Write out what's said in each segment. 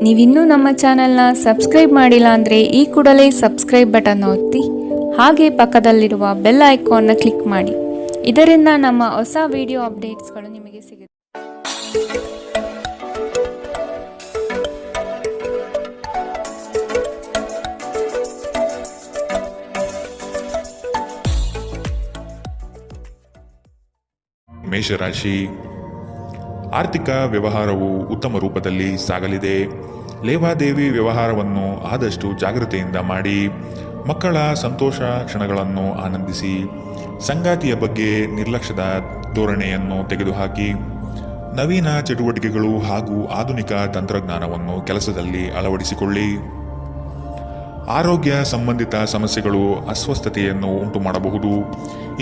ನೀವಿನ್ನೂ ನಮ್ಮ ಚಾನೆಲ್ನ ಸಬ್ಸ್ಕ್ರೈಬ್ ಮಾಡಿಲ್ಲ ಅಂದರೆ ಈ ಕೂಡಲೇ ಸಬ್ಸ್ಕ್ರೈಬ್ ಬಟನ್ ಒತ್ತಿ ಹಾಗೆ ಪಕ್ಕದಲ್ಲಿರುವ ಬೆಲ್ ಐಕಾನ್ನ ಕ್ಲಿಕ್ ಮಾಡಿ. ಇದರಿಂದ ನಮ್ಮ ಹೊಸ ವಿಡಿಯೋ ಅಪ್ಡೇಟ್ಸ್ಗಳು ನಿಮಗೆ ಸಿಗುತ್ತೆ. ಮೇಷರಾಶಿ, ಆರ್ಥಿಕ ವ್ಯವಹಾರವು ಉತ್ತಮ ರೂಪದಲ್ಲಿ ಸಾಗಲಿದೆ. ಲೇವಾದೇವಿ ವ್ಯವಹಾರವನ್ನು ಆದಷ್ಟು ಜಾಗೃತೆಯಿಂದ ಮಾಡಿ. ಮಕ್ಕಳ ಸಂತೋಷ ಕ್ಷಣಗಳನ್ನು ಆನಂದಿಸಿ. ಸಂಗಾತಿಯ ಬಗ್ಗೆ ನಿರ್ಲಕ್ಷ್ಯದ ಧೋರಣೆಯನ್ನು ತೆಗೆದುಹಾಕಿ. ನವೀನ ಚಟುವಟಿಕೆಗಳು ಹಾಗೂ ಆಧುನಿಕ ತಂತ್ರಜ್ಞಾನವನ್ನು ಕೆಲಸದಲ್ಲಿ ಅಳವಡಿಸಿಕೊಳ್ಳಿ. ಆರೋಗ್ಯ ಸಂಬಂಧಿತ ಸಮಸ್ಯೆಗಳು ಅಸ್ವಸ್ಥತೆಯನ್ನು ಉಂಟು ಮಾಡಬಹುದು.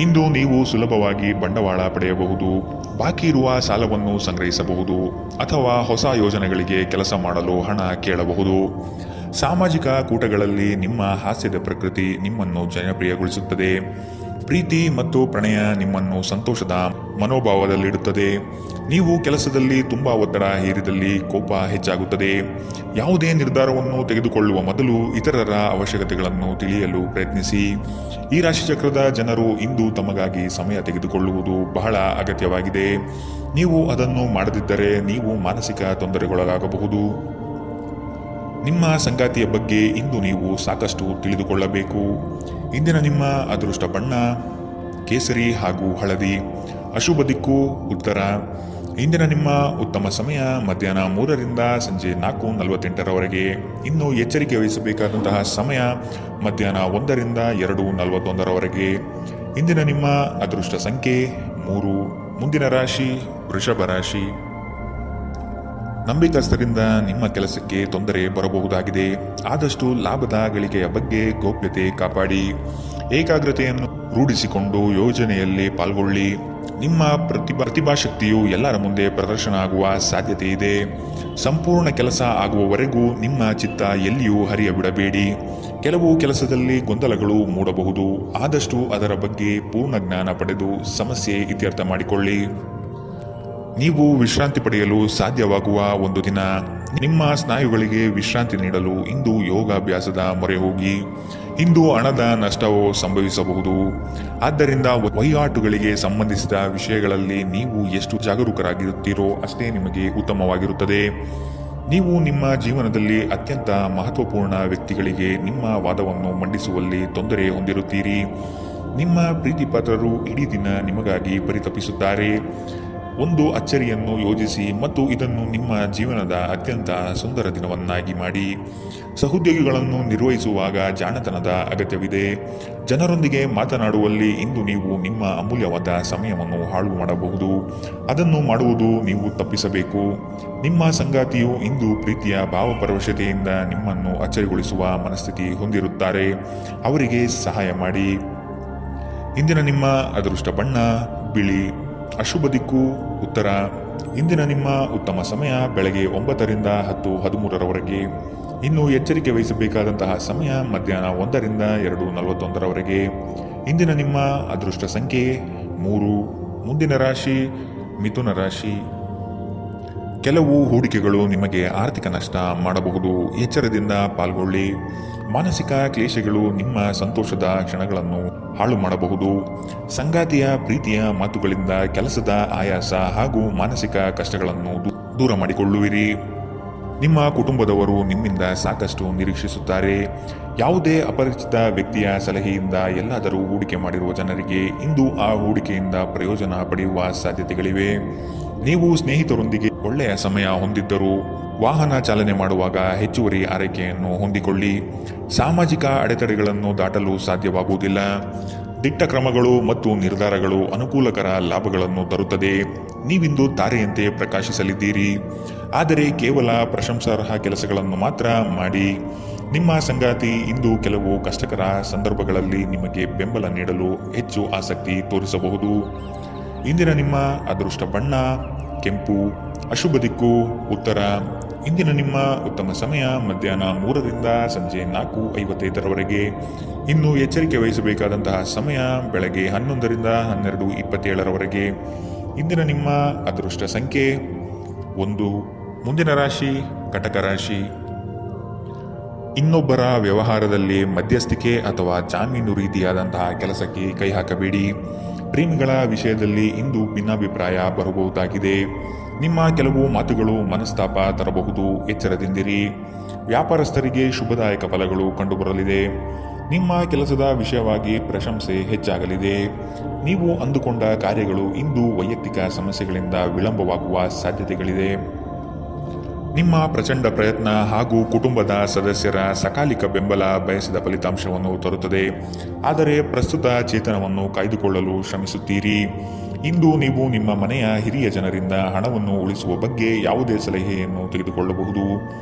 ಇಂದು ನೀವು ಸುಲಭವಾಗಿ ಬಂಡವಾಳ ಪಡೆಯಬಹುದು. ಬಾಕಿ ಇರುವ ಸಾಲವನ್ನು ಸಂಗ್ರಹಿಸಬಹುದು ಅಥವಾ ಹೊಸ ಯೋಜನೆಗಳಿಗೆ ಕೆಲಸ ಮಾಡಲು ಹಣ ಕೇಳಬಹುದು. ಸಾಮಾಜಿಕ ಕೂಟಗಳಲ್ಲಿ ನಿಮ್ಮ ಹಾಸ್ಯದ ಪ್ರಕೃತಿ ನಿಮ್ಮನ್ನು ಜನಪ್ರಿಯಗೊಳಿಸುತ್ತದೆ. ಪ್ರೀತಿ ಮತ್ತು ಪ್ರಣಯ ನಿಮ್ಮನ್ನು ಸಂತೋಷದ ಮನೋಭಾವದಲ್ಲಿಡುತ್ತದೆ. ನೀವು ಕೆಲಸದಲ್ಲಿ ತುಂಬಾ ಒತ್ತಡ ಹೇರಿದಲ್ಲಿ ಕೋಪ ಹೆಚ್ಚಾಗುತ್ತದೆ. ಯಾವುದೇ ನಿರ್ಧಾರವನ್ನು ತೆಗೆದುಕೊಳ್ಳುವ ಮೊದಲು ಇತರರ ಅವಶ್ಯಕತೆಗಳನ್ನು ತಿಳಿಯಲು ಪ್ರಯತ್ನಿಸಿ. ಈ ರಾಶಿಚಕ್ರದ ಜನರು ಇಂದು ತಮಗಾಗಿ ಸಮಯ ತೆಗೆದುಕೊಳ್ಳುವುದು ಬಹಳ ಅಗತ್ಯವಾಗಿದೆ. ನೀವು ಅದನ್ನು ಮಾಡದಿದ್ದರೆ ನೀವು ಮಾನಸಿಕ ತೊಂದರೆಗೊಳಗಾಗಬಹುದು. ನಿಮ್ಮ ಸಂಗಾತಿಯ ಬಗ್ಗೆ ಇಂದು ನೀವು ಸಾಕಷ್ಟು ತಿಳಿದುಕೊಳ್ಳಬೇಕು. ಇಂದಿನ ನಿಮ್ಮ ಅದೃಷ್ಟ ಬಣ್ಣ ಕೇಸರಿ ಹಾಗೂ ಹಳದಿ. ಅಶುಭ ದಿಕ್ಕು ಉತ್ತರ. ಇಂದಿನ ನಿಮ್ಮ ಉತ್ತಮ ಸಮಯ ಮಧ್ಯಾಹ್ನ 3ರಿಂದ ಸಂಜೆ 4:48ರವರೆಗೆ. ಇನ್ನು ಎಚ್ಚರಿಕೆ ವಹಿಸಬೇಕಾದಂತಹ ಸಮಯ ಮಧ್ಯಾಹ್ನ 1ರಿಂದ 2:41ರವರೆಗೆ. ಇಂದಿನ ನಿಮ್ಮ ಅದೃಷ್ಟ ಸಂಖ್ಯೆ 3. ಮುಂದಿನ ರಾಶಿ ವೃಷಭ ರಾಶಿ. ನಂಬಿಕಸ್ಥರಿಂದ ನಿಮ್ಮ ಕೆಲಸಕ್ಕೆ ತೊಂದರೆ ಬರಬಹುದಾಗಿದೆ. ಆದಷ್ಟು ಲಾಭದ ಗಳಿಕೆಯ ಬಗ್ಗೆ ಗೌಪ್ಯತೆ ಕಾಪಾಡಿ. ಏಕಾಗ್ರತೆಯನ್ನು ರೂಢಿಸಿಕೊಂಡು ಯೋಜನೆಯಲ್ಲಿ ಪಾಲ್ಗೊಳ್ಳಿ. ನಿಮ್ಮ ಪ್ರತಿಭಾಶಕ್ತಿಯು ಎಲ್ಲರ ಮುಂದೆ ಪ್ರದರ್ಶನ ಆಗುವ ಸಾಧ್ಯತೆ ಇದೆ. ಸಂಪೂರ್ಣ ಕೆಲಸ ಆಗುವವರೆಗೂ ನಿಮ್ಮ ಚಿತ್ತ ಎಲ್ಲಿಯೂ ಹರಿಯಬಿಡಬೇಡಿ. ಕೆಲವು ಕೆಲಸದಲ್ಲಿ ಗೊಂದಲಗಳು ಮೂಡಬಹುದು. ಆದಷ್ಟು ಅದರ ಬಗ್ಗೆ ಪೂರ್ಣ ಜ್ಞಾನ ಪಡೆದು ಸಮಸ್ಯೆ ಇತ್ಯರ್ಥ ಮಾಡಿಕೊಳ್ಳಿ. ನೀವು ವಿಶ್ರಾಂತಿ ಪಡೆಯಲು ಸಾಧ್ಯವಾಗುವ ಒಂದು ದಿನ. ನಿಮ್ಮ ಸ್ನಾಯುಗಳಿಗೆ ವಿಶ್ರಾಂತಿ ನೀಡಲು ಇಂದು ಯೋಗಾಭ್ಯಾಸದ ಮೊರೆ ಹೋಗಿ. ಇಂದು ಹಣದ ನಷ್ಟವು ಸಂಭವಿಸಬಹುದು. ಆದ್ದರಿಂದ ವಹಿವಾಟುಗಳಿಗೆ ಸಂಬಂಧಿಸಿದ ವಿಷಯಗಳಲ್ಲಿ ನೀವು ಎಷ್ಟು ಜಾಗರೂಕರಾಗಿರುತ್ತೀರೋ ಅಷ್ಟೇ ನಿಮಗೆ ಉತ್ತಮವಾಗಿರುತ್ತದೆ. ನೀವು ನಿಮ್ಮ ಜೀವನದಲ್ಲಿ ಅತ್ಯಂತ ಮಹತ್ವಪೂರ್ಣ ವ್ಯಕ್ತಿಗಳಿಗೆ ನಿಮ್ಮ ವಾದವನ್ನು ಮಂಡಿಸುವಲ್ಲಿ ತೊಂದರೆ ಹೊಂದಿರುತ್ತೀರಿ. ನಿಮ್ಮ ಪ್ರೀತಿಪಾತ್ರರು ಇಡೀ ದಿನ ನಿಮಗಾಗಿ ಪರಿತಪಿಸುತ್ತಾರೆ. ಒಂದು ಅಚ್ಚರಿಯನ್ನು ಯೋಜಿಸಿ ಮತ್ತು ಇದನ್ನು ನಿಮ್ಮ ಜೀವನದ ಅತ್ಯಂತ ಸುಂದರ ದಿನವನ್ನಾಗಿ ಮಾಡಿ. ಸಹೋದ್ಯೋಗಿಗಳನ್ನು ನಿರ್ವಹಿಸುವಾಗ ಜಾಣತನದ ಅಗತ್ಯವಿದೆ. ಜನರೊಂದಿಗೆ ಮಾತನಾಡುವಲ್ಲಿ ಇಂದು ನೀವು ನಿಮ್ಮ ಅಮೂಲ್ಯವಾದ ಸಮಯವನ್ನು ಹಾಳು ಮಾಡಬಹುದು. ಅದನ್ನು ಮಾಡುವುದು ನೀವು ತಪ್ಪಿಸಬೇಕು. ನಿಮ್ಮ ಸಂಗಾತಿಯು ಇಂದು ಪ್ರೀತಿಯ ಭಾವಪರವಶತೆಯಿಂದ ನಿಮ್ಮನ್ನು ಅಚ್ಚರಿಗೊಳಿಸುವ ಮನಸ್ಥಿತಿ ಹೊಂದಿರುತ್ತಾರೆ. ಅವರಿಗೆ ಸಹಾಯ ಮಾಡಿ. ಇಂದಿನ ನಿಮ್ಮ ಅದೃಷ್ಟ ಬಣ್ಣ ಬಿಳಿ. ಅಶುಭ ದಿಕ್ಕು ಉತ್ತರ. ಇಂದಿನ ನಿಮ್ಮ ಉತ್ತಮ ಸಮಯ ಬೆಳಗ್ಗೆ 9ರಿಂದ 10:13ರವರೆಗೆ. ಇನ್ನು ಎಚ್ಚರಿಕೆ ವಹಿಸಬೇಕಾದಂತಹ ಸಮಯ ಮಧ್ಯಾಹ್ನ 1ರಿಂದ 2:41ರವರೆಗೆ. ಇಂದಿನ ನಿಮ್ಮ ಅದೃಷ್ಟ ಸಂಖ್ಯೆ 3. ಮುಂದಿನ ರಾಶಿ ಮಿಥುನ ರಾಶಿ. ಕೆಲವು ಹೂಡಿಕೆಗಳು ನಿಮಗೆ ಆರ್ಥಿಕ ನಷ್ಟ ಮಾಡಬಹುದು. ಎಚ್ಚರದಿಂದ ಪಾಲ್ಗೊಳ್ಳಿ. ಮಾನಸಿಕ ಕ್ಲೇಶಗಳು ನಿಮ್ಮ ಸಂತೋಷದ ಕ್ಷಣಗಳನ್ನು ಹಾಳು ಮಾಡಬಹುದು. ಸಂಗಾತಿಯ ಪ್ರೀತಿಯ ಮಾತುಗಳಿಂದ ಕೆಲಸದ ಆಯಾಸ ಹಾಗೂ ಮಾನಸಿಕ ಕಷ್ಟಗಳನ್ನು ದೂರ ಮಾಡಿಕೊಳ್ಳುವಿರಿ. ನಿಮ್ಮ ಕುಟುಂಬದವರು ನಿಮ್ಮಿಂದ ಸಾಕಷ್ಟು ನಿರೀಕ್ಷಿಸುತ್ತಾರೆ. ಯಾವುದೇ ಅಪರಿಚಿತ ವ್ಯಕ್ತಿಯ ಸಲಹೆಯಿಂದ ಎಲ್ಲಾದರೂ ಹೂಡಿಕೆ ಮಾಡಿರುವ ಜನರಿಗೆ ಇಂದು ಆ ಹೂಡಿಕೆಯಿಂದ ಪ್ರಯೋಜನ ಪಡೆಯುವ ಸಾಧ್ಯತೆಗಳಿವೆ. ನೀವು ಸ್ನೇಹಿತರೊಂದಿಗೆ ಒಳ್ಳೆಯ ಸಮಯ ಹೊಂದಿದ್ದರೂ ವಾಹನ ಚಾಲನೆ ಮಾಡುವಾಗ ಹೆಚ್ಚುವರಿ ಆರೈಕೆಯನ್ನು ಹೊಂದಿಕೊಳ್ಳಿ. ಸಾಮಾಜಿಕ ಅಡೆತಡೆಗಳನ್ನು ದಾಟಲು ಸಾಧ್ಯವಾಗುವುದಿಲ್ಲ. ದಿಟ್ಟ ಕ್ರಮಗಳು ಮತ್ತು ನಿರ್ಧಾರಗಳು ಅನುಕೂಲಕರ ಲಾಭಗಳನ್ನು ತರುತ್ತದೆ. ನೀವಿಂದು ತಾರೆಯಂತೆ ಪ್ರಕಾಶಿಸಲಿದ್ದೀರಿ. ಆದರೆ ಕೇವಲ ಪ್ರಶಂಸಾರ್ಹ ಕೆಲಸಗಳನ್ನು ಮಾತ್ರ ಮಾಡಿ. ನಿಮ್ಮ ಸಂಗಾತಿ ಇಂದು ಕೆಲವು ಕಷ್ಟಕರ ಸಂದರ್ಭಗಳಲ್ಲಿ ನಿಮಗೆ ಬೆಂಬಲ ನೀಡಲು ಹೆಚ್ಚು ಆಸಕ್ತಿ ತೋರಿಸಬಹುದು. ಇಂದಿನ ನಿಮ್ಮ ಅದೃಷ್ಟ ಬಣ್ಣ ಕೆಂಪು. ಅಶುಭ ದಿಕ್ಕು ಉತ್ತರ. ಇಂದಿನ ನಿಮ್ಮ ಉತ್ತಮ ಸಮಯ ಮಧ್ಯಾಹ್ನ 3ರಿಂದ ಸಂಜೆ 4:55ರವರೆಗೆ. ಇನ್ನು ಎಚ್ಚರಿಕೆ ವಹಿಸಬೇಕಾದಂತಹ ಸಮಯ ಬೆಳಗ್ಗೆ 11ರಿಂದ 12:27ರವರೆಗೆ. ಇಂದಿನ ನಿಮ್ಮ ಅದೃಷ್ಟ ಸಂಖ್ಯೆ 1. ಮುಂದಿನ ರಾಶಿ ಕಟಕ ರಾಶಿ. ಇನ್ನೊಬ್ಬರ ವ್ಯವಹಾರದಲ್ಲಿ ಮಧ್ಯಸ್ಥಿಕೆ ಅಥವಾ ಜಾಮೀನು ರೀತಿಯಾದಂತಹ ಕೆಲಸಕ್ಕೆ ಕೈ ಹಾಕಬೇಡಿ. ಪ್ರೇಮಿಗಳ ವಿಷಯದಲ್ಲಿ ಇಂದು ಭಿನ್ನಾಭಿಪ್ರಾಯ ಬರಬಹುದಾಗಿದೆ. ನಿಮ್ಮ ಕೆಲವು ಮಾತುಗಳು ಮನಸ್ತಾಪ ತರಬಹುದು, ಎಚ್ಚರದಿಂದಿರಿ. ವ್ಯಾಪಾರಸ್ಥರಿಗೆ ಶುಭದಾಯಕ ಫಲಗಳು ಕಂಡುಬರಲಿದೆ. ನಿಮ್ಮ ಕೆಲಸದ ವಿಷಯವಾಗಿ ಪ್ರಶಂಸೆ ಹೆಚ್ಚಾಗಲಿದೆ. ನೀವು ಅಂದುಕೊಂಡ ಕಾರ್ಯಗಳು ಇಂದು ವೈಯಕ್ತಿಕ ಸಮಸ್ಯೆಗಳಿಂದ ವಿಳಂಬವಾಗುವ ಸಾಧ್ಯತೆಗಳಿದೆ. ನಿಮ್ಮ ಪ್ರಚಂಡ ಪ್ರಯತ್ನ ಹಾಗೂ ಕುಟುಂಬದ ಸದಸ್ಯರ ಸಕಾಲಿಕ ಬೆಂಬಲ ಬಯಸಿದ ಫಲಿತಾಂಶವನ್ನು ತರುತ್ತದೆ. ಆದರೆ ಪ್ರಸ್ತುತ ಚೇತನವನ್ನು ಕಾಯ್ದುಕೊಳ್ಳಲು ಶ್ರಮಿಸುತ್ತೀರಿ. ಇಂದು ನೀವು ನಿಮ್ಮ ಮನೆಯ ಹಿರಿಯ ಜನರಿಂದ ಹಣವನ್ನು ಉಳಿಸುವ ಬಗ್ಗೆ ಯಾವುದೇ ಸಲಹೆಯನ್ನು ತೆಗೆದುಕೊಳ್ಳಬಹುದು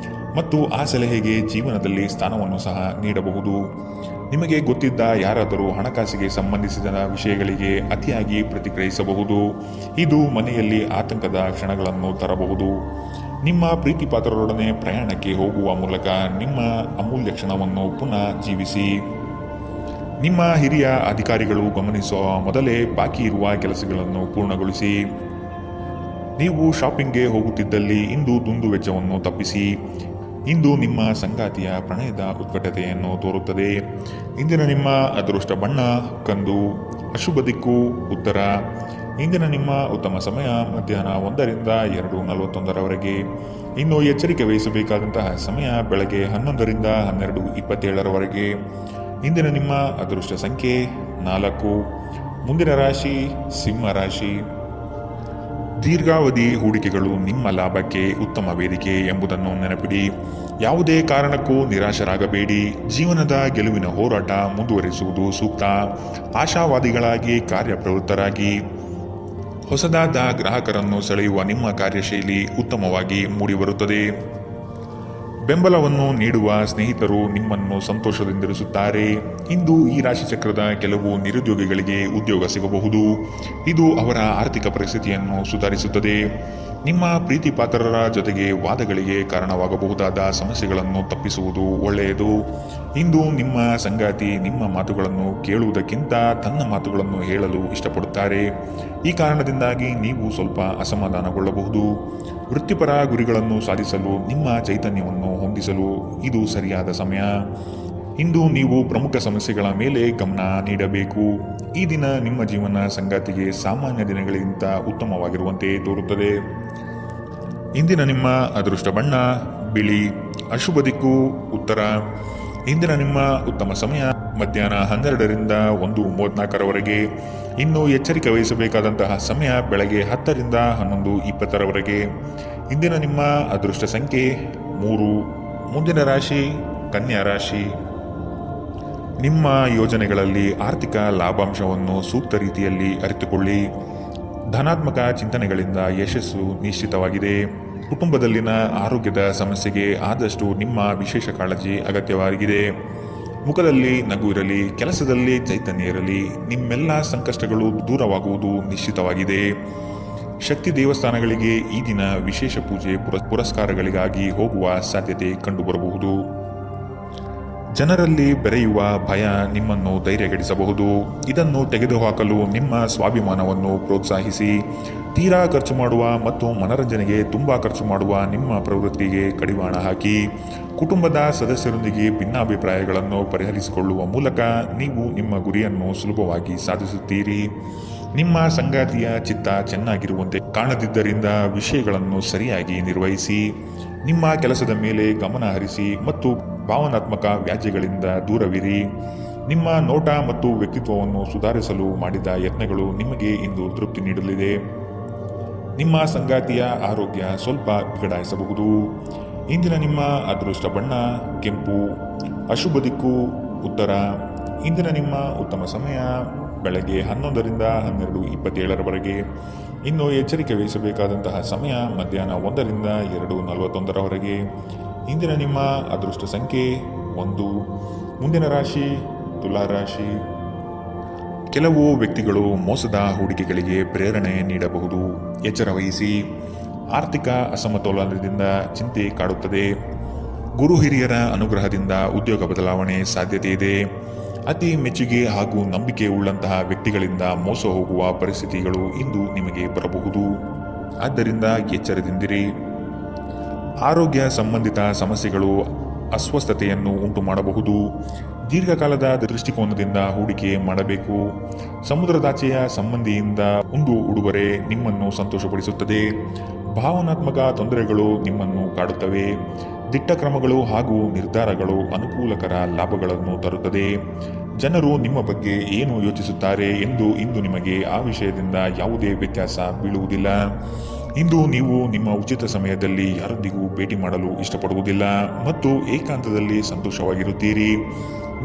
ಮತ್ತು ಆ ಸಲಹೆಗೆ ಜೀವನದಲ್ಲಿ ಸ್ಥಾನವನ್ನು ಸಹ ನೀಡಬಹುದು. ನಿಮಗೆ ಗೊತ್ತಿದ್ದ ಯಾರಾದರೂ ಹಣಕಾಸಿಗೆ ಸಂಬಂಧಿಸಿದ ವಿಷಯಗಳಿಗೆ ಅತಿಯಾಗಿ ಪ್ರತಿಕ್ರಿಯಿಸಬಹುದು. ಇದು ಮನೆಯಲ್ಲಿ ಆತಂಕದ ಕ್ಷಣಗಳನ್ನು ತರಬಹುದು. ನಿಮ್ಮ ಪ್ರೀತಿಪಾತ್ರರೊಡನೆ ಪ್ರಯಾಣಕ್ಕೆ ಹೋಗುವ ಮೂಲಕ ನಿಮ್ಮ ಅಮೂಲ್ಯ ಕ್ಷಣವನ್ನು ಪುನಃ ಜೀವಿಸಿ. ನಿಮ್ಮ ಹಿರಿಯ ಅಧಿಕಾರಿಗಳು ಗಮನಿಸುವ ಮೊದಲೇ ಬಾಕಿ ಇರುವ ಕೆಲಸಗಳನ್ನು ಪೂರ್ಣಗೊಳಿಸಿ. ನೀವು ಶಾಪಿಂಗ್ಗೆ ಹೋಗುತ್ತಿದ್ದಲ್ಲಿ ಇಂದು ದುಂದುವೆಚ್ಚವನ್ನು ತಪ್ಪಿಸಿ. ಇಂದು ನಿಮ್ಮ ಸಂಗಾತಿಯ ಪ್ರಣಯದ ಉತ್ಕಟತೆಯನ್ನು ತೋರುತ್ತದೆ. ಇಂದಿನ ನಿಮ್ಮ ಅದೃಷ್ಟ ಬಣ್ಣ ಕಂದು, ಅಶುಭ ದಿಕ್ಕು ಉತ್ತರ. ಇಂದಿನ ನಿಮ್ಮ ಉತ್ತಮ ಸಮಯ ಮಧ್ಯಾಹ್ನ 1ರಿಂದ 2:41 ಇನ್ನು ಎಚ್ಚರಿಕೆ ವಹಿಸಬೇಕಾದಂತಹ ಸಮಯ ಬೆಳಗ್ಗೆ 11ರಿಂದ 12:27 ಇಂದಿನ ನಿಮ್ಮ ಅದೃಷ್ಟ ಸಂಖ್ಯೆ 4. ಮುಂದಿನ ರಾಶಿ ಸಿಂಹ ರಾಶಿ. ದೀರ್ಘಾವಧಿ ಹೂಡಿಕೆಗಳು ನಿಮ್ಮ ಲಾಭಕ್ಕೆ ಉತ್ತಮ ವೇದಿಕೆ ಎಂಬುದನ್ನು ನೆನಪಿಡಿ. ಯಾವುದೇ ಕಾರಣಕ್ಕೂ ನಿರಾಶರಾಗಬೇಡಿ. ಜೀವನದ ಗೆಲುವಿನ ಹೋರಾಟ ಮುಂದುವರಿಸುವುದು ಸೂಕ್ತ. ಆಶಾವಾದಿಗಳಾಗಿ ಕಾರ್ಯಪ್ರವೃತ್ತರಾಗಿ. ಹೊಸದಾದ ಗ್ರಾಹಕರನ್ನು ಸೆಳೆಯುವ ನಿಮ್ಮ ಕಾರ್ಯಶೈಲಿ ಉತ್ತಮವಾಗಿ ಮೂಡಿಬರುತ್ತದೆ. ಬೆಂಬಲವನ್ನು ನೀಡುವ ಸ್ನೇಹಿತರು ನಿಮ್ಮನ್ನು ಸಂತೋಷದಿಂದಿರಿಸುತ್ತಾರೆ. ಇಂದು ಈ ರಾಶಿಚಕ್ರದ ಕೆಲವು ನಿರುದ್ಯೋಗಿಗಳಿಗೆ ಉದ್ಯೋಗ ಸಿಗಬಹುದು. ಇದು ಅವರ ಆರ್ಥಿಕ ಪರಿಸ್ಥಿತಿಯನ್ನು ಸುಧಾರಿಸುತ್ತದೆ. ನಿಮ್ಮ ಪ್ರೀತಿಪಾತ್ರರ ಜೊತೆಗೆ ವಾದಗಳಿಗೆ ಕಾರಣವಾಗಬಹುದಾದ ಸಮಸ್ಯೆಗಳನ್ನು ತಪ್ಪಿಸುವುದು ಒಳ್ಳೆಯದು. ಇಂದು ನಿಮ್ಮ ಸಂಗಾತಿ ನಿಮ್ಮ ಮಾತುಗಳನ್ನು ಕೇಳುವುದಕ್ಕಿಂತ ತನ್ನ ಮಾತುಗಳನ್ನು ಹೇಳಲು ಇಷ್ಟಪಡುತ್ತಾರೆ. ಈ ಕಾರಣದಿಂದಾಗಿ ನೀವು ಸ್ವಲ್ಪ ಅಸಮಾಧಾನಗೊಳ್ಳಬಹುದು. ವೃತ್ತಿಪರ ಗುರಿಗಳನ್ನು ಸಾಧಿಸಲು ನಿಮ್ಮ ಚೈತನ್ಯವನ್ನು ಹೊಂದಿಸಲು ಇದು ಸರಿಯಾದ ಸಮಯ. ಇಂದು ನೀವು ಪ್ರಮುಖ ಸಮಸ್ಯೆಗಳ ಮೇಲೆ ಗಮನ ನೀಡಬೇಕು. ಈ ದಿನ ನಿಮ್ಮ ಜೀವನ ಸಂಗಾತಿಗೆ ಸಾಮಾನ್ಯ ದಿನಗಳಿಗಿಂತ ಉತ್ತಮವಾಗಿರುವಂತೆ ತೋರುತ್ತದೆ. ಇಂದಿನ ನಿಮ್ಮ ಅದೃಷ್ಟ ಬಣ್ಣ ಬಿಳಿ, ಅಶುಭ ದಿಕ್ಕು ಉತ್ತರ. ಇಂದಿನ ನಿಮ್ಮ ಉತ್ತಮ ಸಮಯ ಮಧ್ಯಾಹ್ನ 12ರಿಂದ 1:34 ಇನ್ನು ಎಚ್ಚರಿಕೆ ವಹಿಸಬೇಕಾದಂತಹ ಸಮಯ ಬೆಳಗ್ಗೆ 10ರಿಂದ 11:20 ಇಂದಿನ ನಿಮ್ಮ ಅದೃಷ್ಟ ಸಂಖ್ಯೆ 3. ಮುಂದಿನ ರಾಶಿ ಕನ್ಯಾ ರಾಶಿ. ನಿಮ್ಮ ಯೋಜನೆಗಳಲ್ಲಿ ಆರ್ಥಿಕ ಲಾಭಾಂಶವನ್ನು ಸೂಕ್ತ ರೀತಿಯಲ್ಲಿ ಅರಿತುಕೊಳ್ಳಿ. ಧನಾತ್ಮಕ ಚಿಂತನೆಗಳಿಂದ ಯಶಸ್ಸು ನಿಶ್ಚಿತವಾಗಿದೆ. ಕುಟುಂಬದಲ್ಲಿನ ಆರೋಗ್ಯದ ಸಮಸ್ಯೆಗೆ ಆದಷ್ಟು ನಿಮ್ಮ ವಿಶೇಷ ಕಾಳಜಿ ಅಗತ್ಯವಾಗಿದೆ. ಮುಖದಲ್ಲಿ ನಗು ಇರಲಿ, ಕೆಲಸದಲ್ಲಿ ಚೈತನ್ಯ ಇರಲಿ. ನಿಮ್ಮೆಲ್ಲ ಸಂಕಷ್ಟಗಳು ದೂರವಾಗುವುದು ನಿಶ್ಚಿತವಾಗಿದೆ. ಶಕ್ತಿ ದೇವಸ್ಥಾನಗಳಿಗೆ ಈ ದಿನ ವಿಶೇಷ ಪೂಜೆ ಪುರಸ್ಕಾರಗಳಿಗಾಗಿ ಹೋಗುವ ಸಾಧ್ಯತೆ ಕಂಡುಬರಬಹುದು. ಜನರಲ್ಲಿ ಬೆರೆಯುವ ಭಯ ನಿಮ್ಮನ್ನು ಧೈರ್ಯಗೆಡಿಸಬಹುದು. ಇದನ್ನು ತೆಗೆದುಹಾಕಲು ನಿಮ್ಮ ಸ್ವಾಭಿಮಾನವನ್ನು ಪ್ರೋತ್ಸಾಹಿಸಿ. ತೀರಾ ಖರ್ಚು ಮಾಡುವ ಮತ್ತು ಮನರಂಜನೆಗೆ ತುಂಬ ಖರ್ಚು ಮಾಡುವ ನಿಮ್ಮ ಪ್ರವೃತ್ತಿಗೆ ಕಡಿವಾಣ ಹಾಕಿ. ಕುಟುಂಬದ ಸದಸ್ಯರೊಂದಿಗೆ ಭಿನ್ನಾಭಿಪ್ರಾಯಗಳನ್ನು ಪರಿಹರಿಸಿಕೊಳ್ಳುವ ಮೂಲಕ ನೀವು ನಿಮ್ಮ ಗುರಿಯನ್ನು ಸುಲಭವಾಗಿ ಸಾಧಿಸುತ್ತೀರಿ. ನಿಮ್ಮ ಸಂಗಾತಿಯ ಚಿತ್ತ ಚೆನ್ನಾಗಿರುವಂತೆ ಕಾಣದಿದ್ದರಿಂದ ವಿಷಯಗಳನ್ನು ಸರಿಯಾಗಿ ನಿರ್ವಹಿಸಿ. ನಿಮ್ಮ ಕೆಲಸದ ಮೇಲೆ ಗಮನ ಹರಿಸಿ ಮತ್ತು ಭಾವನಾತ್ಮಕ ವ್ಯಾಜ್ಯಗಳಿಂದ ದೂರವಿರಿ. ನಿಮ್ಮ ನೋಟ ಮತ್ತು ವ್ಯಕ್ತಿತ್ವವನ್ನು ಸುಧಾರಿಸಲು ಮಾಡಿದ ಯತ್ನಗಳು ನಿಮಗೆ ಇಂದು ತೃಪ್ತಿ ನೀಡಲಿದೆ. ನಿಮ್ಮ ಸಂಗಾತಿಯ ಆರೋಗ್ಯ ಸ್ವಲ್ಪ ಬಿಗಡಾಯಿಸಬಹುದು. ಇಂದಿನ ನಿಮ್ಮ ಅದೃಷ್ಟ ಬಣ್ಣ ಕೆಂಪು, ಅಶುಭ ದಿಕ್ಕು ಉತ್ತರ. ಇಂದಿನ ನಿಮ್ಮ ಉತ್ತಮ ಸಮಯ ಬೆಳಗ್ಗೆ 11ರಿಂದ 12:27 ಇನ್ನು ಎಚ್ಚರಿಕೆ ವಹಿಸಬೇಕಾದಂತಹ ಸಮಯ ಮಧ್ಯಾಹ್ನ 1ರಿಂದ 2:41 ಇಂದಿನ ನಿಮ್ಮ ಅದೃಷ್ಟ ಸಂಖ್ಯೆ 1. ಮುಂದಿನ ರಾಶಿ ತುಲಾ ರಾಶಿ. ಕೆಲವು ವ್ಯಕ್ತಿಗಳು ಮೋಸದ ಹೂಡಿಕೆಗಳಿಗೆ ಪ್ರೇರಣೆ ನೀಡಬಹುದು. ಎಚ್ಚರ ವಹಿಸಿ. ಆರ್ಥಿಕ ಅಸಮತೋಲನದಿಂದ ಚಿಂತೆ ಕಾಡುತ್ತದೆ. ಗುರು ಹಿರಿಯರ ಅನುಗ್ರಹದಿಂದ ಉದ್ಯೋಗ ಬದಲಾವಣೆ ಸಾಧ್ಯತೆ ಇದೆ. ಅತಿ ಮೆಚ್ಚುಗೆ ಹಾಗೂ ನಂಬಿಕೆ ಉಳ್ಳಂತಹ ವ್ಯಕ್ತಿಗಳಿಂದ ಮೋಸ ಹೋಗುವ ಪರಿಸ್ಥಿತಿಗಳು ಇಂದು ನಿಮಗೆ ಬರಬಹುದು. ಆದ್ದರಿಂದ ಎಚ್ಚರದಿಂದಿರಿ. ಆರೋಗ್ಯ ಸಂಬಂಧಿತ ಸಮಸ್ಯೆಗಳು ಅಸ್ವಸ್ಥತೆಯನ್ನು ಉಂಟು ಮಾಡಬಹುದು. ದೀರ್ಘಕಾಲದ ದೃಷ್ಟಿಕೋನದಿಂದ ಹೂಡಿಕೆ ಮಾಡಬೇಕು. ಸಮುದ್ರದಾಚೆಯ ಸಂಬಂಧಿಯಿಂದ ಒಂದು ಉಡುಗೊರೆ ನಿಮ್ಮನ್ನು ಸಂತೋಷಪಡಿಸುತ್ತದೆ. ಭಾವನಾತ್ಮಕ ತೊಂದರೆಗಳು ನಿಮ್ಮನ್ನು ಕಾಡುತ್ತವೆ. ದಿಟ್ಟ ಕ್ರಮಗಳು ಹಾಗೂ ನಿರ್ಧಾರಗಳು ಅನುಕೂಲಕರ ಲಾಭಗಳನ್ನು ತರುತ್ತದೆ. ಜನರು ನಿಮ್ಮ ಬಗ್ಗೆ ಏನು ಯೋಚಿಸುತ್ತಾರೆ ಎಂದು ಇಂದು ನಿಮಗೆ ಆ ವಿಷಯದಿಂದ ಯಾವುದೇ ವ್ಯತ್ಯಾಸ ಬೀಳುವುದಿಲ್ಲ. ಇಂದು ನೀವು ನಿಮ್ಮ ಉಚಿತ ಸಮಯದಲ್ಲಿ ಯಾರೊಂದಿಗೂ ಭೇಟಿ ಮಾಡಲು ಇಷ್ಟಪಡುವುದಿಲ್ಲ ಮತ್ತು ಏಕಾಂತದಲ್ಲಿ ಸಂತೋಷವಾಗಿರುತ್ತೀರಿ.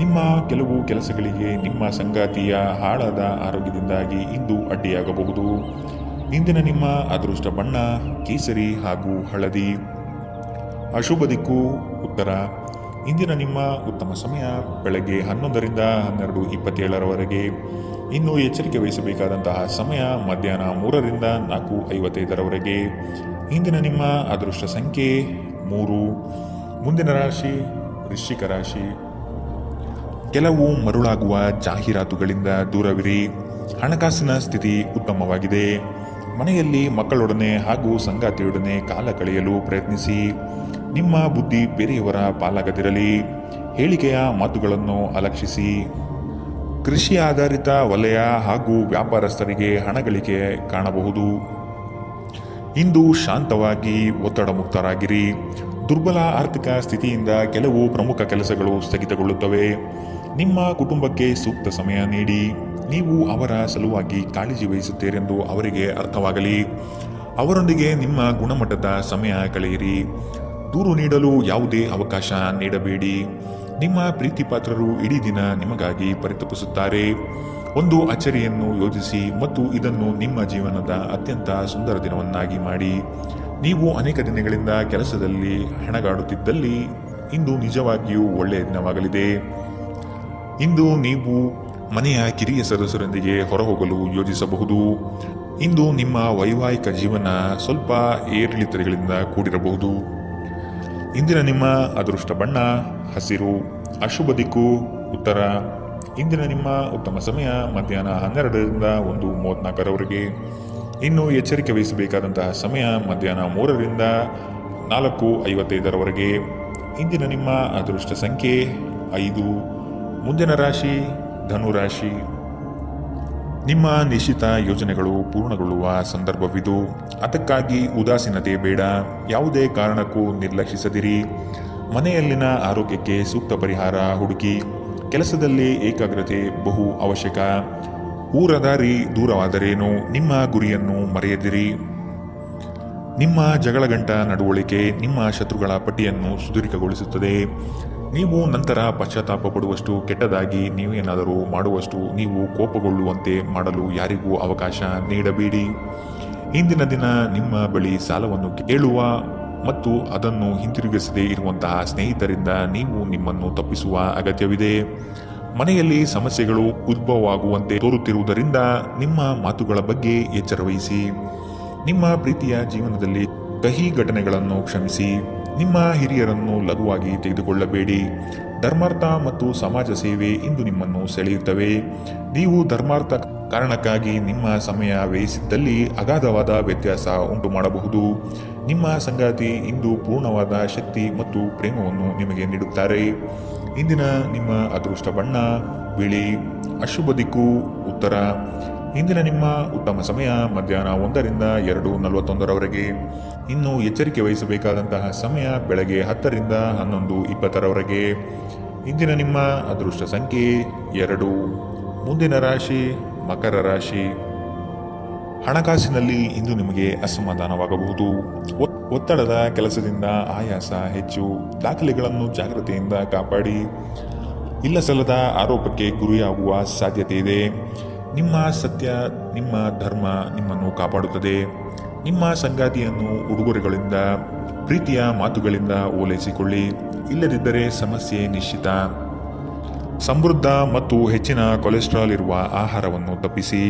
ನಿಮ್ಮ ಕೆಲವು ಕೆಲಸಗಳಿಗೆ ನಿಮ್ಮ ಸಂಗಾತಿಯ ಹಾಳಾದ ಆರೋಗ್ಯದಿಂದಾಗಿ ಇಂದು ಅಡ್ಡಿಯಾಗಬಹುದು. ಇಂದಿನ ನಿಮ್ಮ ಅದೃಷ್ಟ ಬಣ್ಣ ಕೇಸರಿ ಹಾಗೂ ಹಳದಿ. ಅಶುಭ ದಿಕ್ಕು ಉತ್ತರ. ಇಂದಿನ ನಿಮ್ಮ ಉತ್ತಮ ಸಮಯ ಬೆಳಗ್ಗೆ 11ರಿಂದ 12:27 ಇನ್ನು ಎಚ್ಚರಿಕೆ ವಹಿಸಬೇಕಾದಂತಹ ಸಮಯ ಮಧ್ಯಾಹ್ನ 3ರಿಂದ 4:55 ಇಂದಿನ ನಿಮ್ಮ ಅದೃಷ್ಟ ಸಂಖ್ಯೆ 3. ಮುಂದಿನ ರಾಶಿ ವೃಶ್ಚಿಕ ರಾಶಿ. ಕೆಲವು ಮರುಳಾಗುವ ಜಾಹೀರಾತುಗಳಿಂದ ದೂರವಿರಿ. ಹಣಕಾಸಿನ ಸ್ಥಿತಿ ಉತ್ತಮವಾಗಿದೆ. ಮನೆಯಲ್ಲಿ ಮಕ್ಕಳೊಡನೆ ಹಾಗೂ ಸಂಗಾತಿಯೊಡನೆ ಕಾಲ ಕಳೆಯಲು ಪ್ರಯತ್ನಿಸಿ. ನಿಮ್ಮ ಬುದ್ಧಿ ಬೇರೆಯವರ ಪಾಲಾಗದಿರಲಿ. ಹೇಳಿಕೆಯ ಮಾತುಗಳನ್ನು ಅಲಕ್ಷಿಸಿ. ಕೃಷಿ ಆಧಾರಿತ ವಲಯ ಹಾಗೂ ವ್ಯಾಪಾರಸ್ಥರಿಗೆ ಹಣಗಳಿಕೆ ಕಾಣಬಹುದು. ಇಂದು ಶಾಂತವಾಗಿ ಒತ್ತಡ ಮುಕ್ತರಾಗಿರಿ. ದುರ್ಬಲ ಆರ್ಥಿಕ ಸ್ಥಿತಿಯಿಂದ ಕೆಲವು ಪ್ರಮುಖ ಕೆಲಸಗಳು ಸ್ಥಗಿತಗೊಳ್ಳುತ್ತವೆ. ನಿಮ್ಮ ಕುಟುಂಬಕ್ಕೆ ಸೂಕ್ತ ಸಮಯ ನೀಡಿ. ನೀವು ಅವರ ಸಲುವಾಗಿ ಕಾಳಜಿ ವಹಿಸುತ್ತೀರೆಂದು ಅವರಿಗೆ ಅರ್ಥವಾಗಲಿ. ಅವರೊಂದಿಗೆ ನಿಮ್ಮ ಗುಣಮಟ್ಟದ ಸಮಯ ಕಳೆಯಿರಿ. ದೂರು ನೀಡಲು ಯಾವುದೇ ಅವಕಾಶ ನೀಡಬೇಡಿ. ನಿಮ್ಮ ಪ್ರೀತಿ ಪಾತ್ರರು ಇಡೀ ದಿನ ನಿಮಗಾಗಿ ಪರಿತಪಿಸುತ್ತಾರೆ. ಒಂದು ಅಚ್ಚರಿಯನ್ನು ಯೋಜಿಸಿ ಮತ್ತು ಇದನ್ನು ನಿಮ್ಮ ಜೀವನದ ಅತ್ಯಂತ ಸುಂದರ ದಿನವನ್ನಾಗಿ ಮಾಡಿ. ನೀವು ಅನೇಕ ದಿನಗಳಿಂದ ಕೆಲಸದಲ್ಲಿ ಹೆಣಗಾಡುತ್ತಿದ್ದಲ್ಲಿ ಇಂದು ನಿಜವಾಗಿಯೂ ಒಳ್ಳೆಯ ದಿನವಾಗಲಿದೆ. ಇಂದು ನೀವು ಮನೆಯ ಕಿರಿಯ ಸದಸ್ಯರೊಂದಿಗೆ ಹೊರಹೋಗಲು ಯೋಜಿಸಬಹುದು. ಇಂದು ನಿಮ್ಮ ವೈವಾಹಿಕ ಜೀವನ ಸ್ವಲ್ಪ ಏರಿಳಿತಗಳಿಂದ ಕೂಡಿರಬಹುದು. ಇಂದಿನ ನಿಮ್ಮ ಅದೃಷ್ಟ ಬಣ್ಣ ಹಸಿರು. ಅಶುಭ ದಿಕ್ಕು ಉತ್ತರ. ಇಂದಿನ ನಿಮ್ಮ ಉತ್ತಮ ಸಮಯ ಮಧ್ಯಾಹ್ನ 12ರಿಂದ 1:34 ಇನ್ನು ಎಚ್ಚರಿಕೆ ವಹಿಸಬೇಕಾದಂತಹ ಸಮಯ ಮಧ್ಯಾಹ್ನ 3ರಿಂದ 4:55 ಇಂದಿನ ನಿಮ್ಮ ಅದೃಷ್ಟ ಸಂಖ್ಯೆ 5. ಮುಂದಿನ ರಾಶಿ ಧನುರಾಶಿ. ನಿಮ್ಮ ನಿಶ್ಚಿತ ಯೋಜನೆಗಳು ಪೂರ್ಣಗೊಳ್ಳುವ ಸಂದರ್ಭವಿದು. ಅದಕ್ಕಾಗಿ ಉದಾಸೀನತೆ ಬೇಡ. ಯಾವುದೇ ಕಾರಣಕ್ಕೂ ನಿರ್ಲಕ್ಷಿಸದಿರಿ. ಮನೆಯಲ್ಲಿನ ಆರೋಗ್ಯಕ್ಕೆ ಸೂಕ್ತ ಪರಿಹಾರ ಹುಡುಕಿ. ಕೆಲಸದಲ್ಲಿ ಏಕಾಗ್ರತೆ ಬಹು ಅವಶ್ಯಕ. ಊರ ದಾರಿ ದೂರವಾದರೇನು, ನಿಮ್ಮ ಗುರಿಯನ್ನು ಮರೆಯದಿರಿ. ನಿಮ್ಮ ಜಗಳಗಂಟ ನಡವಳಿಕೆ ನಿಮ್ಮ ಶತ್ರುಗಳ ಪಟ್ಟಿಯನ್ನು ಸುದೀರ್ಘಗೊಳಿಸುತ್ತದೆ. ನೀವು ನಂತರ ಪಶ್ಚಾತ್ತಾಪ ಪಡುವಷ್ಟು ಕೆಟ್ಟದಾಗಿ ನೀವೇನಾದರೂ ಮಾಡುವಷ್ಟು ನೀವು ಕೋಪಗೊಳ್ಳುವಂತೆ ಮಾಡಲು ಯಾರಿಗೂ ಅವಕಾಶ ನೀಡಬೇಡಿ. ಇಂದಿನ ದಿನ ನಿಮ್ಮ ಬಳಿ ಸಾಲವನ್ನು ಕೇಳುವ ಮತ್ತು ಅದನ್ನು ಹಿಂತಿರುಗಿಸದೇ ಇರುವಂತಹ ಸ್ನೇಹಿತರಿಂದ ನೀವು ನಿಮ್ಮನ್ನು ತಪ್ಪಿಸುವ ಅಗತ್ಯವಿದೆ. ಮನೆಯಲ್ಲಿ ಸಮಸ್ಯೆಗಳು ಉದ್ಭವವಾಗುವಂತೆ ತೋರುತ್ತಿರುವುದರಿಂದ ನಿಮ್ಮ ಮಾತುಗಳ ಬಗ್ಗೆ ಎಚ್ಚರವಹಿಸಿ. ನಿಮ್ಮ ಪ್ರೀತಿಯ ಜೀವನದಲ್ಲಿ ಕಹಿ ಘಟನೆಗಳನ್ನು ಕ್ಷಮಿಸಿ. ನಿಮ್ಮ ಹಿರಿಯರನ್ನು ಲಘುವಾಗಿ ತೆಗೆದುಕೊಳ್ಳಬೇಡಿ. ಧರ್ಮಾರ್ಥ ಮತ್ತು ಸಮಾಜ ಸೇವೆ ಇಂದು ನಿಮ್ಮನ್ನು ಸೆಳೆಯುತ್ತವೆ. ನೀವು ಧರ್ಮಾರ್ಥ ಕಾರಣಕ್ಕಾಗಿ ನಿಮ್ಮ ಸಮಯ ವ್ಯಯಿಸಿದ್ದಲ್ಲಿ ಅಗಾಧವಾದ ವ್ಯತ್ಯಾಸ ಉಂಟು ಮಾಡಬಹುದು. ನಿಮ್ಮ ಸಂಗಾತಿ ಇಂದು ಪೂರ್ಣವಾದ ಶಕ್ತಿ ಮತ್ತು ಪ್ರೇಮವನ್ನು ನಿಮಗೆ ನೀಡುತ್ತಾರೆ. ಇಂದಿನ ನಿಮ್ಮ ಅದೃಷ್ಟ ಬಣ್ಣ ಬಿಳಿ. ಅಶುಭ ದಿಕ್ಕು ಉತ್ತರ. ಇಂದಿನ ನಿಮ್ಮ ಉತ್ತಮ ಸಮಯ ಮಧ್ಯಾಹ್ನ 1ರಿಂದ 2:41 ಇನ್ನು ಎಚ್ಚರಿಕೆ ವಹಿಸಬೇಕಾದಂತಹ ಸಮಯ ಬೆಳಗ್ಗೆ 10ರಿಂದ 11:20 ಇಂದಿನ ನಿಮ್ಮ ಅದೃಷ್ಟ ಸಂಖ್ಯೆ 2. ಮುಂದಿನ ರಾಶಿ ಮಕರ ರಾಶಿ. ಹಣಕಾಸಿನಲ್ಲಿ ಇಂದು ನಿಮಗೆ ಅಸಮಾಧಾನವಾಗಬಹುದು. ಒತ್ತಡದ ಕೆಲಸದಿಂದ ಆಯಾಸ ಹೆಚ್ಚು. ದಾಖಲೆಗಳನ್ನು ಜಾಗ್ರತೆಯಿಂದ ಕಾಪಾಡಿ. ಇಲ್ಲಸಲ್ಲದ ಆರೋಪಕ್ಕೆ ಗುರಿಯಾಗುವ ಸಾಧ್ಯತೆ ಇದೆ. ನಿಮ್ಮ ಸತ್ಯ ನಿಮ್ಮ ಧರ್ಮ ನಿಮ್ಮನ್ನು ಕಾಪಾಡುತ್ತದೆ. ನಿಮ್ಮ ಸಂಗಾತಿಯನ್ನು ಉಡುಗೊರೆಗಳಿಂದ ಪ್ರೀತಿಯ ಮಾತುಗಳಿಂದ ಓಲೈಸಿಕೊಳ್ಳಿ. ಇಲ್ಲದಿದ್ದರೆ ಸಮಸ್ಯೆ ನಿಶ್ಚಿತ. ಸಮೃದ್ಧ ಮತ್ತು ಹೆಚ್ಚಿನ ಕೊಲೆಸ್ಟ್ರಾಲ್ ಇರುವ ಆಹಾರವನ್ನು ತಪ್ಪಿಸಿ.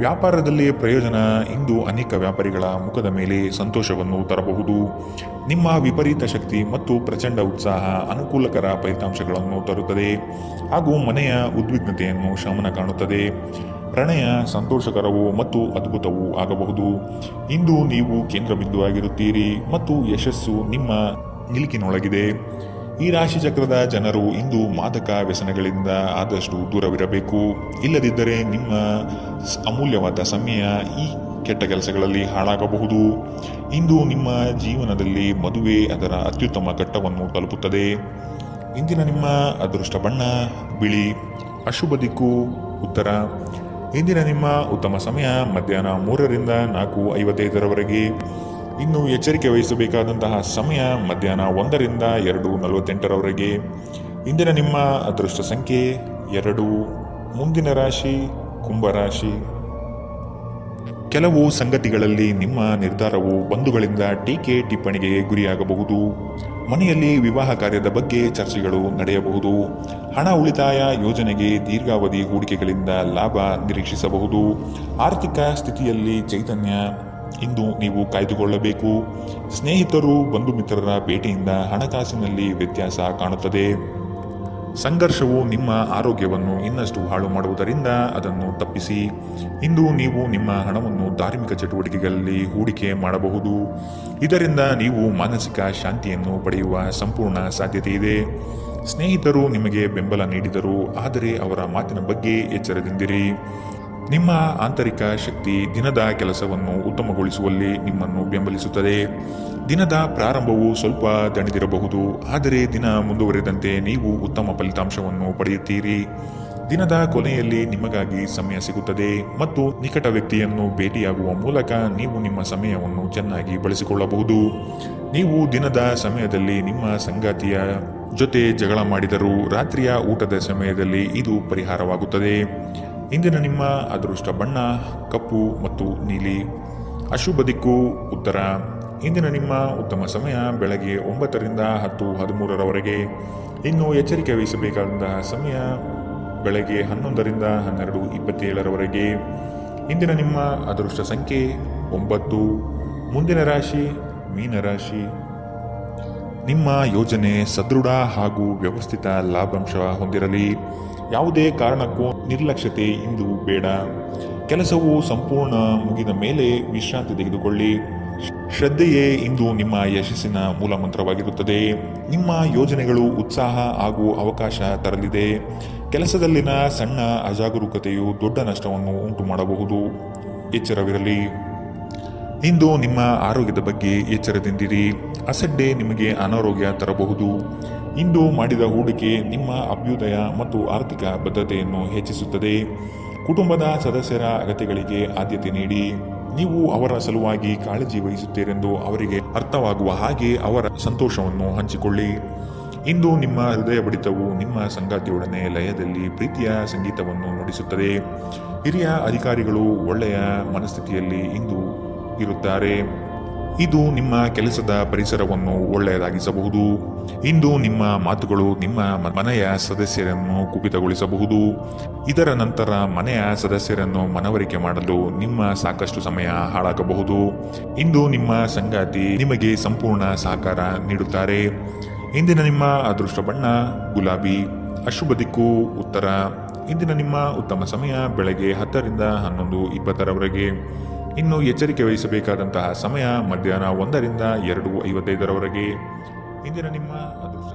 ವ್ಯಾಪಾರದಲ್ಲಿ ಪ್ರಯೋಜನ ಇಂದು ಅನೇಕ ವ್ಯಾಪಾರಿಗಳ ಮುಖದ ಮೇಲೆ ಸಂತೋಷವನ್ನು ತರಬಹುದು. ನಿಮ್ಮ ವಿಪರೀತ ಶಕ್ತಿ ಮತ್ತು ಪ್ರಚಂಡ ಉತ್ಸಾಹ ಅನುಕೂಲಕರ ಫಲಿತಾಂಶಗಳನ್ನು ತರುತ್ತದೆ ಹಾಗೂ ಮನೆಯ ಉದ್ವಿಗ್ನತೆಯನ್ನು ಶಮನ ಕಾಣುತ್ತದೆ. ಪ್ರಣಯ ಸಂತೋಷಕರವೂ ಮತ್ತು ಅದ್ಭುತವೂ ಆಗಬಹುದು. ಇಂದು ನೀವು ಕೇಂದ್ರ ಬಿಂದುವಾಗಿರುತ್ತೀರಿ ಮತ್ತು ಯಶಸ್ಸು ನಿಮ್ಮ ನಿಲುಕಿನೊಳಗಿದೆ. ಈ ರಾಶಿ ಚಕ್ರದ ಜನರು ಇಂದು ಮಾದಕ ವ್ಯಸನಗಳಿಂದ ಆದಷ್ಟು ದೂರವಿರಬೇಕು. ಇಲ್ಲದಿದ್ದರೆ ನಿಮ್ಮ ಅಮೂಲ್ಯವಾದ ಸಮಯ ಈ ಕೆಟ್ಟ ಕೆಲಸಗಳಲ್ಲಿ ಹಾಳಾಗಬಹುದು. ಇಂದು ನಿಮ್ಮ ಜೀವನದಲ್ಲಿ ಮದುವೆ ಅದರ ಅತ್ಯುತ್ತಮ ಘಟ್ಟವನ್ನು ತಲುಪುತ್ತದೆ. ಇಂದಿನ ನಿಮ್ಮ ಅದೃಷ್ಟ ಬಣ್ಣ ಬಿಳಿ. ಅಶುಭ ದಿಕ್ಕು ಉತ್ತರ. ಇಂದಿನ ನಿಮ್ಮ ಉತ್ತಮ ಸಮಯ ಮಧ್ಯಾಹ್ನ 3ರಿಂದ 4:55 ಇನ್ನು ಎಚ್ಚರಿಕೆ ವಹಿಸಬೇಕಾದಂತಹ ಸಮಯ ಮಧ್ಯಾಹ್ನ 1ರಿಂದ 2:48 ಇಂದಿನ ನಿಮ್ಮ ಅದೃಷ್ಟ ಸಂಖ್ಯೆ 2. ಮುಂದಿನ ರಾಶಿ ಕುಂಭರಾಶಿ. ಕೆಲವು ಸಂಗತಿಗಳಲ್ಲಿ ನಿಮ್ಮ ನಿರ್ಧಾರವು ಬಂಧುಗಳಿಂದ ಟೀಕೆ ಟಿಪ್ಪಣಿಗೆ ಗುರಿಯಾಗಬಹುದು. ಮನೆಯಲ್ಲಿ ವಿವಾಹ ಕಾರ್ಯದ ಬಗ್ಗೆ ಚರ್ಚೆಗಳು ನಡೆಯಬಹುದು. ಹಣ ಉಳಿತಾಯ ಯೋಜನೆಗೆ ದೀರ್ಘಾವಧಿ ಹೂಡಿಕೆಗಳಿಂದ ಲಾಭ ನಿರೀಕ್ಷಿಸಬಹುದು. ಆರ್ಥಿಕ ಸ್ಥಿತಿಯಲ್ಲಿ ಚೈತನ್ಯ ಇಂದು ನೀವು ಕಾಯ್ದುಕೊಳ್ಳಬೇಕು. ಸ್ನೇಹಿತರು ಬಂಧು ಮಿತ್ರರ ಭೇಟಿಯಿಂದ ಹಣಕಾಸಿನಲ್ಲಿ ವ್ಯತ್ಯಾಸ ಕಾಣುತ್ತದೆ. ಸಂಘರ್ಷವು ನಿಮ್ಮ ಆರೋಗ್ಯವನ್ನು ಇನ್ನಷ್ಟು ಹಾಳು ಮಾಡುವುದರಿಂದ ಅದನ್ನು ತಪ್ಪಿಸಿ. ಇಂದು ನೀವು ನಿಮ್ಮ ಹಣವನ್ನು ಧಾರ್ಮಿಕ ಚಟುವಟಿಕೆಗಳಲ್ಲಿ ಹೂಡಿಕೆ ಮಾಡಬಹುದು. ಇದರಿಂದ ನೀವು ಮಾನಸಿಕ ಶಾಂತಿಯನ್ನು ಪಡೆಯುವ ಸಂಪೂರ್ಣ ಸಾಧ್ಯತೆ ಇದೆ. ಸ್ನೇಹಿತರು ನಿಮಗೆ ಬೆಂಬಲ ನೀಡಿದರು, ಆದರೆ ಅವರ ಮಾತಿನ ಬಗ್ಗೆ ಎಚ್ಚರದಿಂದಿರಿ. ನಿಮ್ಮ ಆಂತರಿಕ ಶಕ್ತಿ ದಿನದ ಕೆಲಸವನ್ನು ಉತ್ತಮಗೊಳಿಸುವಲ್ಲಿ ನಿಮ್ಮನ್ನು ಬೆಂಬಲಿಸುತ್ತದೆ. ದಿನದ ಪ್ರಾರಂಭವು ಸ್ವಲ್ಪ ದಣಿದಿರಬಹುದು, ಆದರೆ ದಿನ ಮುಂದುವರೆದಂತೆ ನೀವು ಉತ್ತಮ ಫಲಿತಾಂಶವನ್ನು ಪಡೆಯುತ್ತೀರಿ. ದಿನದ ಕೊನೆಯಲ್ಲಿ ನಿಮಗಾಗಿ ಸಮಯ ಸಿಗುತ್ತದೆ ಮತ್ತು ನಿಕಟ ವ್ಯಕ್ತಿಯನ್ನು ಭೇಟಿಯಾಗುವ ಮೂಲಕ ನೀವು ನಿಮ್ಮ ಸಮಯವನ್ನು ಚೆನ್ನಾಗಿ ಬಳಸಿಕೊಳ್ಳಬಹುದು. ನೀವು ದಿನದ ಸಮಯದಲ್ಲಿ ನಿಮ್ಮ ಸಂಗಾತಿಯ ಜೊತೆ ಜಗಳ ಮಾಡಿದರೂ ರಾತ್ರಿಯ ಊಟದ ಸಮಯದಲ್ಲಿ ಇದು ಪರಿಹಾರವಾಗುತ್ತದೆ. ಇಂದಿನ ನಿಮ್ಮ ಅದೃಷ್ಟ ಬಣ್ಣ ಕಪ್ಪು ಮತ್ತು ನೀಲಿ. ಅಶುಭ ದಿಕ್ಕು ಉತ್ತರ. ಇಂದಿನ ನಿಮ್ಮ ಉತ್ತಮ ಸಮಯ ಬೆಳಗ್ಗೆ 9ರಿಂದ 10:13 ಇನ್ನು ಎಚ್ಚರಿಕೆ ವಹಿಸಬೇಕಾದಂತಹ ಸಮಯ ಬೆಳಗ್ಗೆ 11ರಿಂದ 12:27 ಇಂದಿನ ನಿಮ್ಮ ಅದೃಷ್ಟ ಸಂಖ್ಯೆ 9. ಮುಂದಿನ ರಾಶಿ ಮೀನರಾಶಿ. ನಿಮ್ಮ ಯೋಜನೆ ಸದೃಢ ಹಾಗೂ ವ್ಯವಸ್ಥಿತ ಲಾಭಾಂಶ ಹೊಂದಿರಲಿ. ಯಾವುದೇ ಕಾರಣಕ್ಕೂ ನಿರ್ಲಕ್ಷ್ಯತೆ ಇಂದು ಬೇಡ. ಕೆಲಸವು ಸಂಪೂರ್ಣ ಮುಗಿದ ಮೇಲೆ ವಿಶ್ರಾಂತಿ ತೆಗೆದುಕೊಳ್ಳಿ. ಶ್ರದ್ಧೆಯೇ ಇಂದು ನಿಮ್ಮ ಯಶಸ್ಸಿನ ಮೂಲಮಂತ್ರವಾಗಿರುತ್ತದೆ. ನಿಮ್ಮ ಯೋಜನೆಗಳು ಉತ್ಸಾಹ ಹಾಗೂ ಅವಕಾಶ ತರಲಿದೆ. ಕೆಲಸದಲ್ಲಿನ ಸಣ್ಣ ಅಜಾಗರೂಕತೆಯು ದೊಡ್ಡ ನಷ್ಟವನ್ನು ಉಂಟು ಮಾಡಬಹುದು. ಎಚ್ಚರವಿರಲಿ. ಇಂದು ನಿಮ್ಮ ಆರೋಗ್ಯದ ಬಗ್ಗೆ ಎಚ್ಚರದಿಂದಿರಿ. ಅಸಡ್ಡೆ ನಿಮಗೆ ಅನಾರೋಗ್ಯ ತರಬಹುದು. ಇಂದು ಮಾಡಿದ ಹೂಡಿಕೆ ನಿಮ್ಮ ಅಭ್ಯುದಯ ಮತ್ತು ಆರ್ಥಿಕ ಬದ್ಧತೆಯನ್ನು ಹೆಚ್ಚಿಸುತ್ತದೆ. ಕುಟುಂಬದ ಸದಸ್ಯರ ಅಗತ್ಯಗಳಿಗೆ ಆದ್ಯತೆ ನೀಡಿ. ನೀವು ಅವರ ಸಲುವಾಗಿ ಕಾಳಜಿ ವಹಿಸುತ್ತೀರೆಂದು ಅವರಿಗೆ ಅರ್ಥವಾಗುವ ಹಾಗೆ ಅವರ ಸಂತೋಷವನ್ನು ಹಂಚಿಕೊಳ್ಳಿ. ಇಂದು ನಿಮ್ಮ ಹೃದಯ ಬಡಿತವು ನಿಮ್ಮ ಸಂಗಾತಿಯೊಡನೆ ಲಯದಲ್ಲಿ ಪ್ರೀತಿಯ ಸಂಗೀತವನ್ನು ನುಡಿಸುತ್ತದೆ. ಹಿರಿಯ ಅಧಿಕಾರಿಗಳು ಒಳ್ಳೆಯ ಮನಸ್ಥಿತಿಯಲ್ಲಿ ಇಂದು ಇರುತ್ತಾರೆ. ಇದು ನಿಮ್ಮ ಕೆಲಸದ ಪರಿಸರವನ್ನು ಒಳ್ಳೆಯದಾಗಿಸಬಹುದು. ಇಂದು ನಿಮ್ಮ ಮಾತುಗಳು ನಿಮ್ಮ ಮನೆಯ ಸದಸ್ಯರನ್ನು ಕುಪಿತಗೊಳಿಸಬಹುದು. ಇದರ ನಂತರ ಮನೆಯ ಸದಸ್ಯರನ್ನು ಮನವರಿಕೆ ಮಾಡಲು ನಿಮ್ಮ ಸಾಕಷ್ಟು ಸಮಯ ಹಾಳಾಗಬಹುದು. ಇಂದು ನಿಮ್ಮ ಸಂಗಾತಿ ನಿಮಗೆ ಸಂಪೂರ್ಣ ಸಹಕಾರ ನೀಡುತ್ತಾರೆ. ಇಂದಿನ ನಿಮ್ಮ ಅದೃಷ್ಟ ಬಣ್ಣ ಗುಲಾಬಿ. ಅಶುಭ ದಿಕ್ಕು ಉತ್ತರ. ಇಂದಿನ ನಿಮ್ಮ ಉತ್ತಮ ಸಮಯ ಬೆಳಗ್ಗೆ 10ರಿಂದ 11:20 ಇನ್ನು ಎಚ್ಚರಿಕೆ ವಹಿಸಬೇಕಾದಂತಹ ಸಮಯ ಮಧ್ಯಾಹ್ನ 1ರಿಂದ 2:55 ಇಂದಿನ ನಿಮ್ಮ ಅದೃಷ್ಟ